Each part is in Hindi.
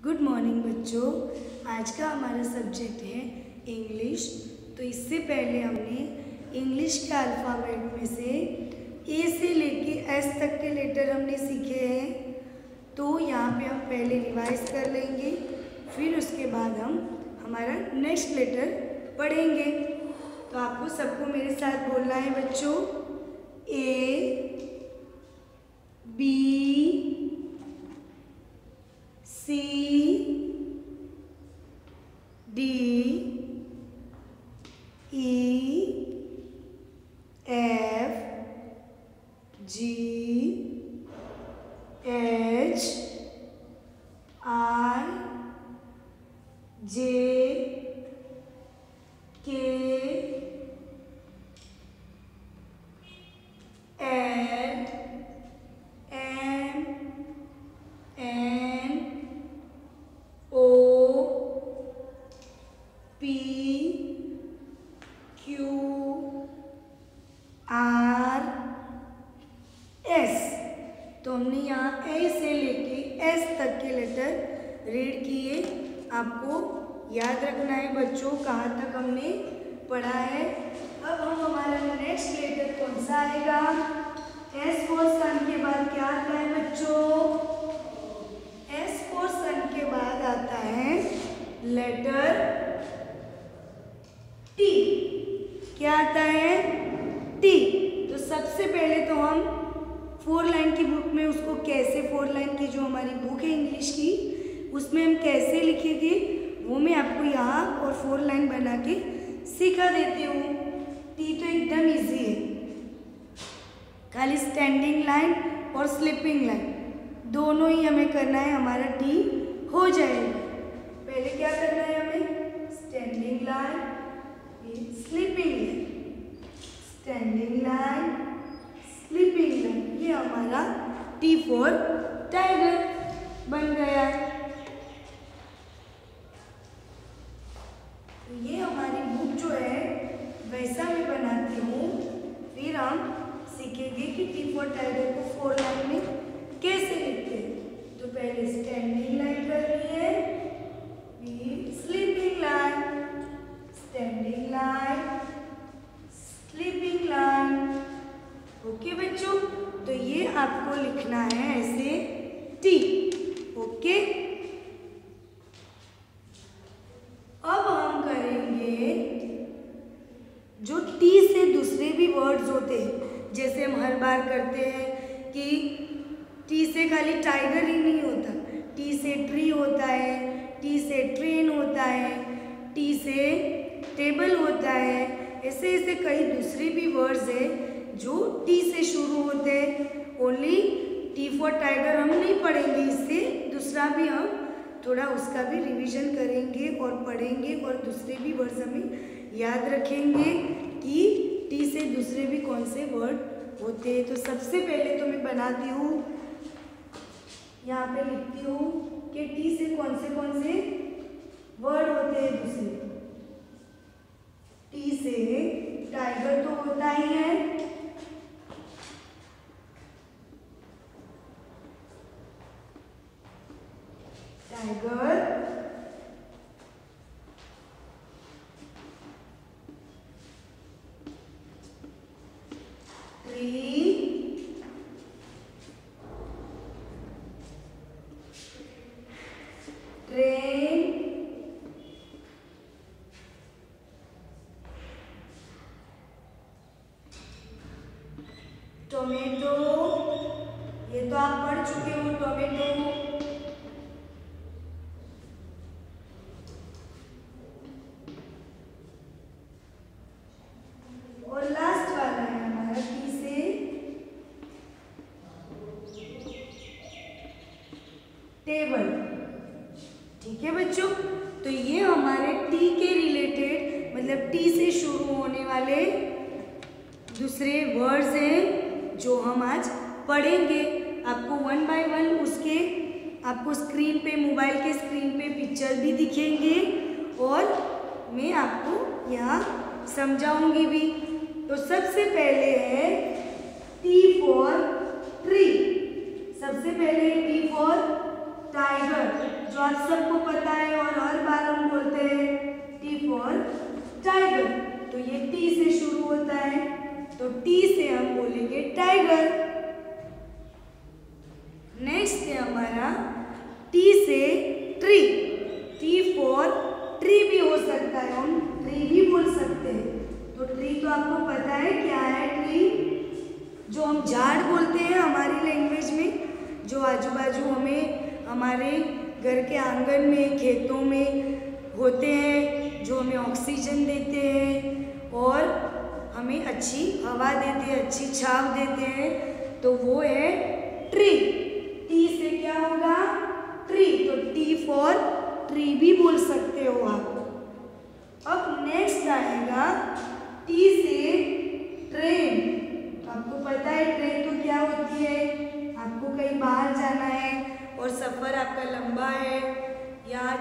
गुड मॉर्निंग बच्चों। आज का हमारा सब्जेक्ट है इंग्लिश। तो इससे पहले हमने इंग्लिश के अल्फ़ाबेट में से ए से लेके एस तक के लेटर हमने सीखे हैं। तो यहाँ पे हम पहले रिवाइज कर लेंगे, फिर उसके बाद हम हमारा नेक्स्ट लेटर पढ़ेंगे। तो आपको सबको मेरे साथ बोलना है बच्चों, A B C D E F G H I J K L M N O P Q R S. तो हमने यहाँ ए से लेके एस तक के लेटर रीड किए। आपको याद रखना है बच्चों कहाँ तक हमने पढ़ा है। अब हम हमारा नेक्स्ट लेटर कौन सा आएगा? एस फॉर सन के बाद क्या आता है बच्चों? एस फॉर सन के बाद आता है लेटर टी। क्या आता है? टी। तो सबसे पहले तो हम 4 लाइन की बुक में उसको कैसे 4 लाइन की जो हमारी बुक है इंग्लिश की उसमें हम कैसे लिखेंगे वो मैं आपको यहाँ और 4 लाइन बना के सिखा देती हूँ। टी तो एकदम इजी है, खाली स्टैंडिंग लाइन और स्लीपिंग लाइन दोनों ही हमें करना है, हमारा टी हो जाएगा। पहले क्या करना है हमें? Standing line, sleeping line, standing line, sleeping line. ये हमारा टी फॉर टाइगर बन गया। तो ये हमारी बुक जो है वैसा मैं बनाती हूँ, फिर हम सीखेंगे कि टी फॉर टाइगर को 4 लाइन में कैसे लिखते हैं। तो पहले स्टैंडिंग लाइन करनी है, फिर sleeping line, standing line, sleeping line. Okay बच्चों, तो ये आपको लिखना है ऐसे टी। ओके, अब हम करेंगे जो टी से दूसरे भी वर्ड्स होते हैं, जैसे हम हर बार करते हैं कि टी से खाली टाइगर ही नहीं होता, टी से ट्री होता है, टी से ट्रेन होता है, टी से टेबल होता है। ऐसे ऐसे कई दूसरे भी वर्ड्स हैं जो टी से शुरू होते हैं। ओनली टी फॉर टाइगर हम नहीं पढ़ेंगे, इससे दूसरा भी हम थोड़ा उसका भी रिवीजन करेंगे और पढ़ेंगे और दूसरे भी वर्ड्स हमें याद रखेंगे कि टी से दूसरे भी कौन से वर्ड होते हैं। तो सबसे पहले तो मैं बनाती हूँ, यहाँ पे लिखती हूँ कि टी से कौन से वर्ड होते हैं दूसरे। टी से टाइगर तो होता ही है, टाइगर, ट्री, ट्रेन, टोमेटो, ये तो आप पढ़ चुके हो टोमेटो, और लास्ट वाला है हमारा टी से टेबल। ठीक है बच्चों, तो ये हमारे टी के रिलेटेड मतलब टी से शुरू होने वाले दूसरे वर्ड्स हैं जो हम आज पढ़ेंगे। आपको 1 बाय 1 उसके आपको स्क्रीन पे, मोबाइल के स्क्रीन पे पिक्चर भी दिखेंगे और मैं आपको यहाँ समझाऊंगी भी। तो सबसे पहले है टी फॉर ट्री, सबसे पहले टी फॉर टाइगर, जो जो आप सबको पता है और हर बार हम बोलते हैं, टी फॉर टाइगर। तो ये टी से शुरू होता है, तो टी से हम बोलेंगे टाइगर। नेक्स्ट है हमारा टी से ट्री। टी फॉर ट्री भी हो सकता है, हम ट्री भी बोल सकते हैं। तो ट्री तो आपको पता है क्या है? ट्री जो हम झाड़ बोलते हैं हमारी लैंग्वेज में, जो आजू बाजू हमें हमारे घर के आंगन में, खेतों में होते हैं, जो हमें ऑक्सीजन देते हैं और हमें अच्छी हवा देते हैं, अच्छी छांव देते हैं, तो वो है ट्री। टी से क्या होगा? ट्री। तो टी फॉर ट्री भी बोल सकते हो आप। अब नेक्स्ट आएगा टी से ट्रेन। आपको पता है ट्रेन तो क्या होती है? आपको कहीं बाहर जाना है और सफ़र आपका लंबा है, यहाँ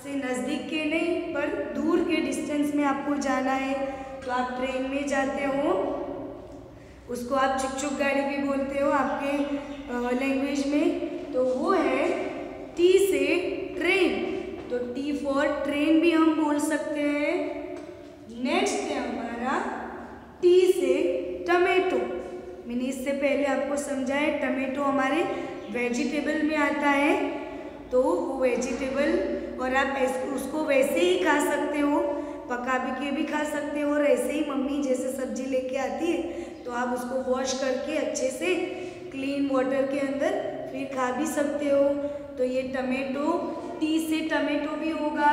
से नज़दीक के नहीं पर दूर के डिस्टेंस में आपको जाना है, तो आप ट्रेन में जाते हो। उसको आप चुक चुक गाड़ी भी बोलते हो आपके लैंग्वेज में, तो वो है टी से ट्रेन। तो टी फॉर ट्रेन भी हम बोल सकते हैं। नेक्स्ट है हमारा टी से टमेटो। मैंने इससे पहले आपको समझाया, टमेटो हमारे वेजिटेबल में आता है, तो वो वेजिटेबल और आप उसको वैसे ही खा सकते हो, पका के भी खा सकते हो, और ऐसे ही मम्मी जैसे सब्जी लेके आती है तो आप उसको वॉश करके अच्छे से क्लीन वाटर के अंदर फिर खा भी सकते हो। तो ये टमेटो, टी से टमेटो भी होगा,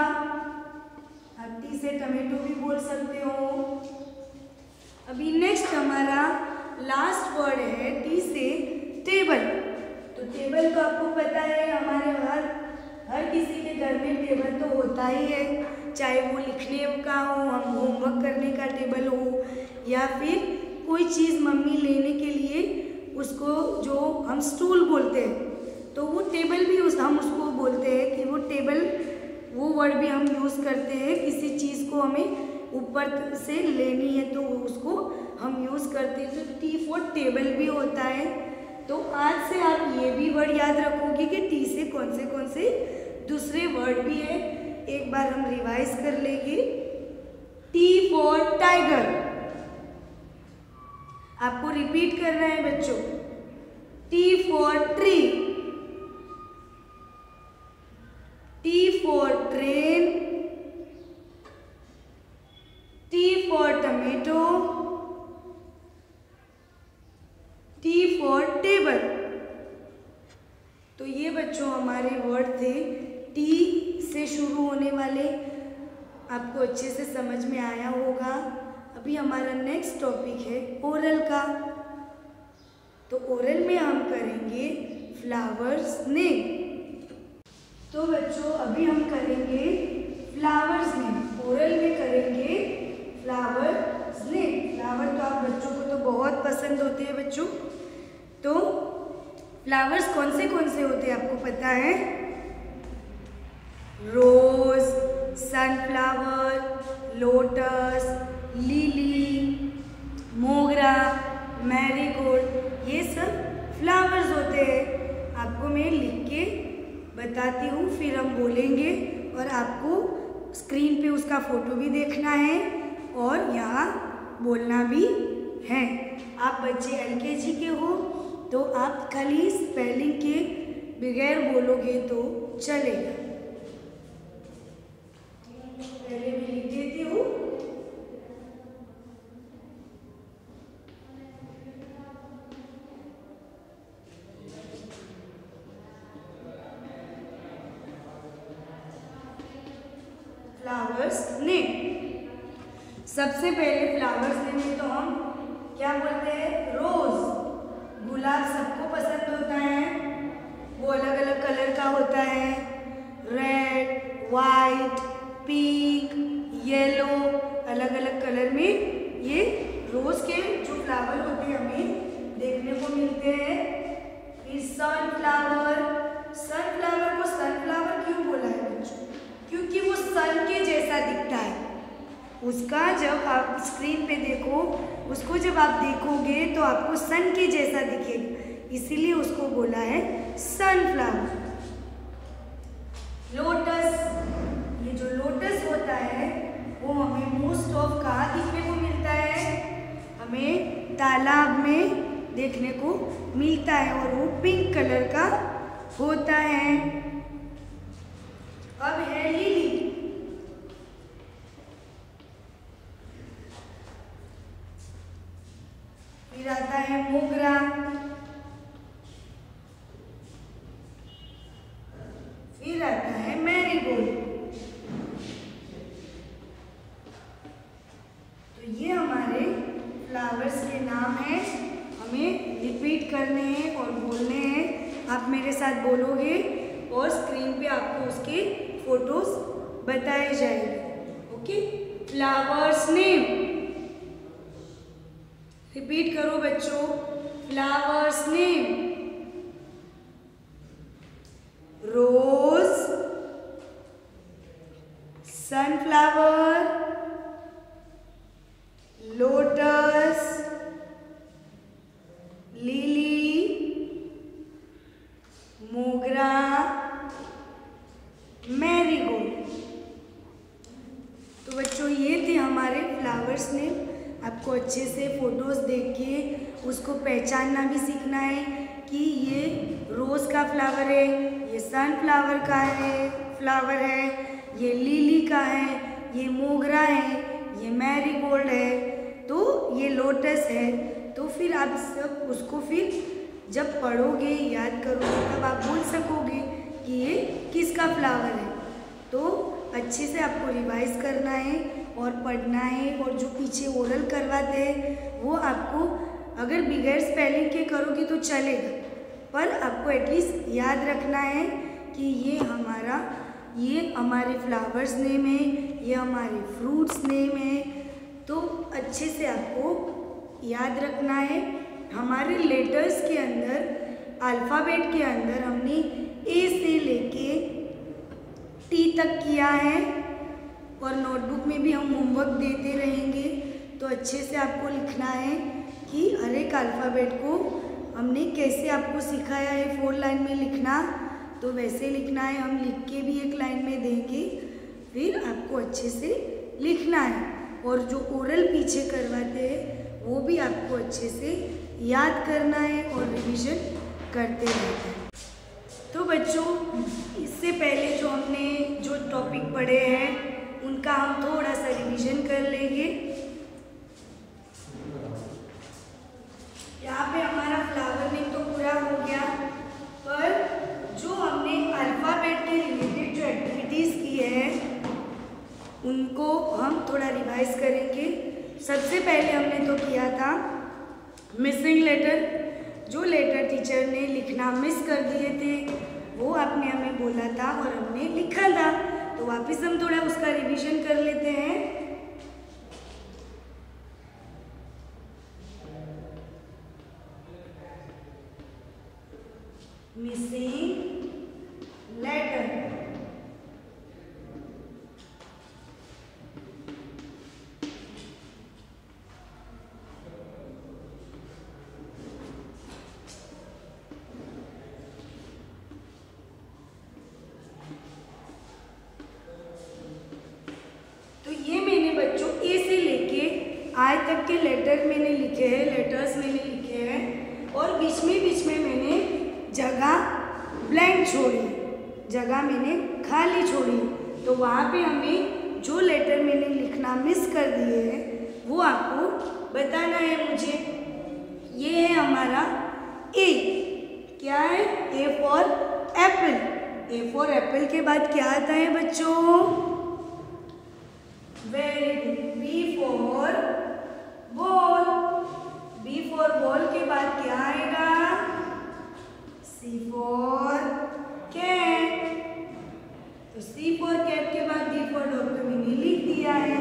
आप टी से टमेटो भी बोल सकते हो। अभी नेक्स्ट हमारा लास्ट वर्ड है टी से टेबल। तो टेबल तो आपको पता है हमारे हर किसी के घर में टेबल तो होता ही है, चाहे वो लिखने का हो, हम होमवर्क करने का टेबल हो, या फिर कोई चीज़ मम्मी लेने के लिए उसको जो हम स्टूल बोलते हैं, तो वो टेबल भी हम उसको बोलते हैं कि वो टेबल, वो वर्ड भी हम यूज़ करते हैं। किसी चीज़ को हमें ऊपर से लेनी है तो उसको हम यूज़ करते हैं, तो टी फॉर टेबल भी होता है। तो आज से आप ये भी वर्ड याद रखोगे कि टी से कौन से दूसरे वर्ड भी है। एक बार हम रिवाइज कर लेंगे। टी फॉर टाइगर, आपको रिपीट करना है बच्चों। T for tree, T for train, T for tomato, T for table. तो ये बच्चों हमारे वर्ड थे टी से शुरू होने वाले, आपको अच्छे से समझ में आया होगा। अभी हमारा नेक्स्ट टॉपिक है ओरल का। तो ओरल में हम करेंगे फ्लावर्स नेम। तो बच्चों अभी हम करेंगे फ्लावर्स नेम, ओरल में करेंगे फ्लावर्स नेम। फ्लावर तो आप बच्चों को तो बहुत पसंद होते हैं बच्चों। तो फ्लावर्स कौन से होते हैं आपको पता है? रोज, सनफ्लावर, लोटस, लिली, मोगरा, मैरीगोल्ड, ये सब फ्लावर्स होते हैं। आपको मैं लिख के बताती हूँ, फिर हम बोलेंगे और आपको स्क्रीन पे उसका फोटो भी देखना है और यहाँ बोलना भी है। आप बच्चे LKG के हो तो आप खाली स्पेलिंग के बगैर बोलोगे तो चलेगा। पहले मैं लिख देती हूँ। Flowers name. सबसे पहले फ्लावर्स नेम में तो हम क्या बोलते हैं? रोज। गुलाब सबको पसंद होता है, वो अलग अलग कलर का होता है, रेड, वाइट, पिंक, येलो, अलग अलग कलर में ये रोज के जो फ्लावर होते हैं हमें देखने को मिलते हैं। फिर सनफ्लावर, सनफ्लावर को सनफ्लावर क्यों बोला है बच्चों? क्योंकि वो सन के जैसा दिखता है। उसका जब आप स्क्रीन पे देखो, उसको जब आप देखोगे तो आपको सन के जैसा दिखेगा, इसीलिए उसको बोला है सनफ्लावर। ऑफ कहाँ देखने को मिलता है? हमें तालाब में देखने को मिलता है और वो पिंक कलर का होता है। अब है लिली। फिर आता है मोगरा, फिर आता है मैरीगोल्ड। तो ये हमारे फ्लावर्स के नाम हैं, हमें रिपीट करने हैं और बोलने हैं। आप मेरे साथ बोलोगे और स्क्रीन पे आपको उसके फोटोज बताए जाएंगे। ओके, फ्लावर्स नेम रिपीट करो बच्चों। फ्लावर्स नेम, रोज, सनफ्लावर, लोटस, लिली, मोगरा, मैरीगोल्ड। तो बच्चों ये थे हमारे फ्लावर्स नेम। आपको अच्छे से फोटोज देख के उसको पहचानना भी सीखना है कि ये रोज़ का फ्लावर है, ये सनफ्लावर का है फ्लावर है, ये लिली का है, ये मोगरा है, ये मैरीगोल्ड है, तो ये लोटस है। तो फिर आप सब उसको फिर जब पढ़ोगे याद करोगे तब आप बोल सकोगे कि ये किसका फ्लावर है। तो अच्छे से आपको रिवाइज करना है और पढ़ना है, और जो पीछे ओरल करवाते हैं वो आपको अगर बगैर स्पेलिंग के करोगे तो चलेगा, पर आपको एटलीस्ट याद रखना है कि ये हमारे फ्लावर्स नेम है, ये हमारे फ्रूट्स नेम है। तो अच्छे से आपको याद रखना है। हमारे लेटर्स के अंदर, अल्फ़ाबेट के अंदर हमने ए से लेके टी तक किया है, और नोटबुक में भी हम होमवर्क देते रहेंगे। तो अच्छे से आपको लिखना है कि हर एक अल्फ़ाबेट को हमने कैसे आपको सिखाया है 4 लाइन में लिखना, तो वैसे लिखना है। हम लिख के भी एक लाइन में देंगे, फिर आपको अच्छे से लिखना है। और जो ओरल पीछे करवाते हैं वो भी आपको अच्छे से याद करना है और रिवीजन करते रहना है। तो बच्चों, इससे पहले जो हमने जो टॉपिक पढ़े हैं उनका हम थोड़ा सा रिवीजन कर लेंगे। यहाँ पे हमारा फ्लावर नेम तो पूरा हो गया, पर जो हमने अल्फ़ाबेट के रिलेटेड जो एक्टिविटीज़ की है उनको हम थोड़ा रिवाइज करेंगे। सबसे पहले हमने तो किया था मिसिंग लेटर। जो लेटर टीचर ने लिखना मिस कर दिए थे वो आपने हमें बोला था और हमने लिखा था, तो वापस हम थोड़ा उसका रिवीजन कर लेते हैं। मिसिंग लेटर, आज तक के लेटर मैंने लिखे हैं, लेटर्स मैंने लिखे हैं, और बीच में मैंने जगह ब्लैंक छोड़ी, जगह मैंने खाली छोड़ी। तो वहाँ पे हमें जो लेटर मैंने लिखना मिस कर दिए हैं वो आपको बताना है मुझे। ये है हमारा ए। क्या है? A for apple. A for apple के बाद क्या आता है बच्चों? Very good. B for ball. B for ball के बाद क्या आएगा? C for cat. तो सी फॉर कैट के बाद डी फॉर डॉग तो मैंने लिख दिया है।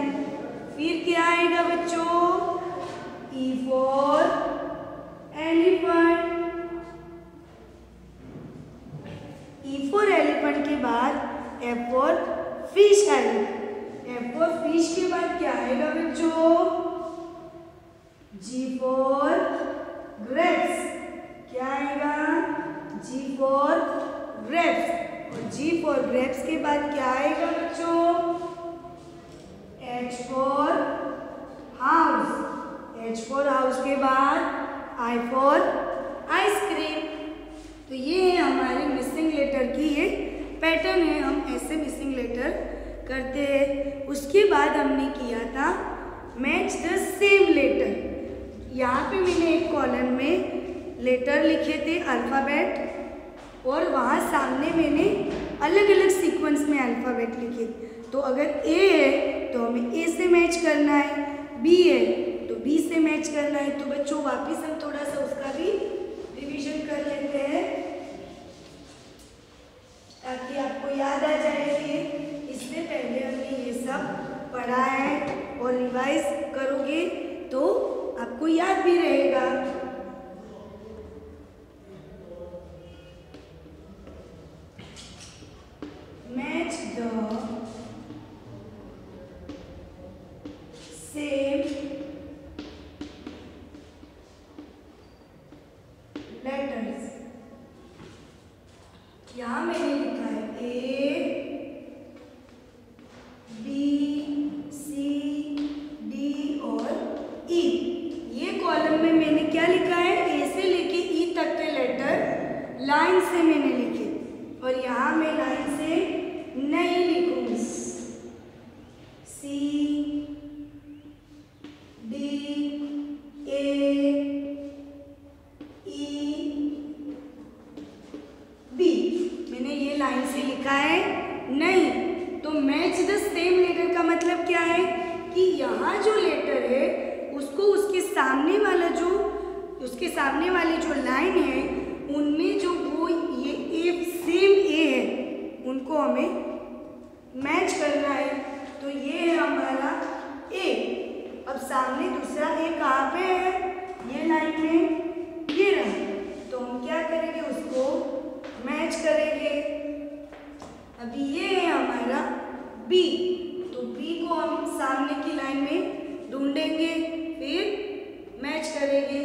फिर क्या आएगा बच्चों? E for elephant. E for elephant के बाद एफ फॉर फिश आएगा। एफ फॉर फिश के बाद क्या आएगा बच्चों? जी फॉर ग्रेप्स। क्या आएगा? जी फॉर ग्रेप्स। और जी फॉर ग्रेप्स के बाद क्या आएगा बच्चों? H for H for house के बाद I फॉर आइसक्रीम। तो ये है हमारे मिसिंग लेटर की ये पैटर्न है, हम ऐसे मिसिंग लेटर करते हैं। उसके बाद हमने किया था मैच द सेम लेटर। यहाँ पे मैंने एक कॉलम में लेटर लिखे थे अल्फ़ाबेट और वहाँ सामने मैंने अलग अलग सीक्वेंस में अल्फ़ाबेट लिखे। तो अगर ए है तो हमें ए से मैच करना है, बी है तो बी से मैच करना है। तो बच्चों वापस हम थोड़ा सा उसका भी रिवीजन कर लेते हैं ताकि आपको याद आ जाए कि इससे पहले हमने ये सब पढ़ा है, और रिवाइज करोगे तो आपको याद भी रहेगा। Match the same letters. यहाँ मैंने लिखा है ए बी सी डी और ई। ये कॉलम में मैंने क्या लिखा है, ए से लेके ई तक के लेटर लाइन से मैंने लिखे, और यहाँ मैं लाइन से नहीं लिखूंगी। C D A E B मैंने ये लाइन से लिखा है नहीं। तो मैच द सेम लेटर का मतलब क्या है कि यहाँ जो लेटर है उसको उसके सामने वाली जो लाइन है उनमें जो वो ये ए सेम ए है उनको हमें मैच करना है। तो ये है हमारा ए। अब सामने दूसरा ए कहाँ पे है, ये लाइन में ये रहा, तो हम क्या करेंगे उसको मैच करेंगे। अभी ये है हमारा बी, तो बी को हम सामने की लाइन में ढूंढेंगे फिर मैच करेंगे।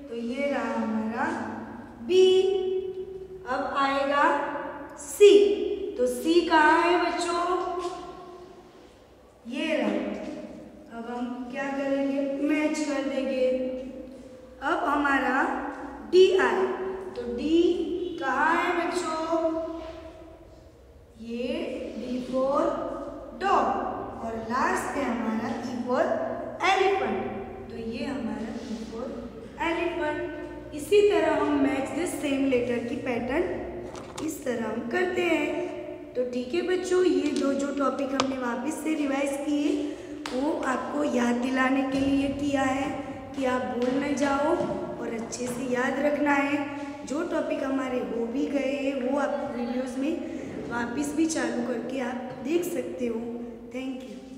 तो ये रहा हमारा बी। अब आएगा सी, तो सी कहाँ है बच्चों, ये रहा। अब हम क्या करेंगे मैच कर देंगे। अब हमारा डी आए, तो डी कहाँ है बच्चों, ये डी फॉर डॉग, और लास्ट है हमारा ई फॉर एलिफेंट। तो ये हमारा ई फॉर एलिफेंट। इसी तरह हम मैच द सेम लेटर की पैटर्न इस तरह हम करते हैं। तो ठीक है बच्चों, ये जो टॉपिक हमने वापस से रिवाइज किए वो आपको याद दिलाने के लिए किया है कि आप भूल न जाओ और अच्छे से याद रखना है। जो टॉपिक हमारे हो भी गए हैं वो आप वीडियोज़ में वापस भी चालू करके आप देख सकते हो। Thank you.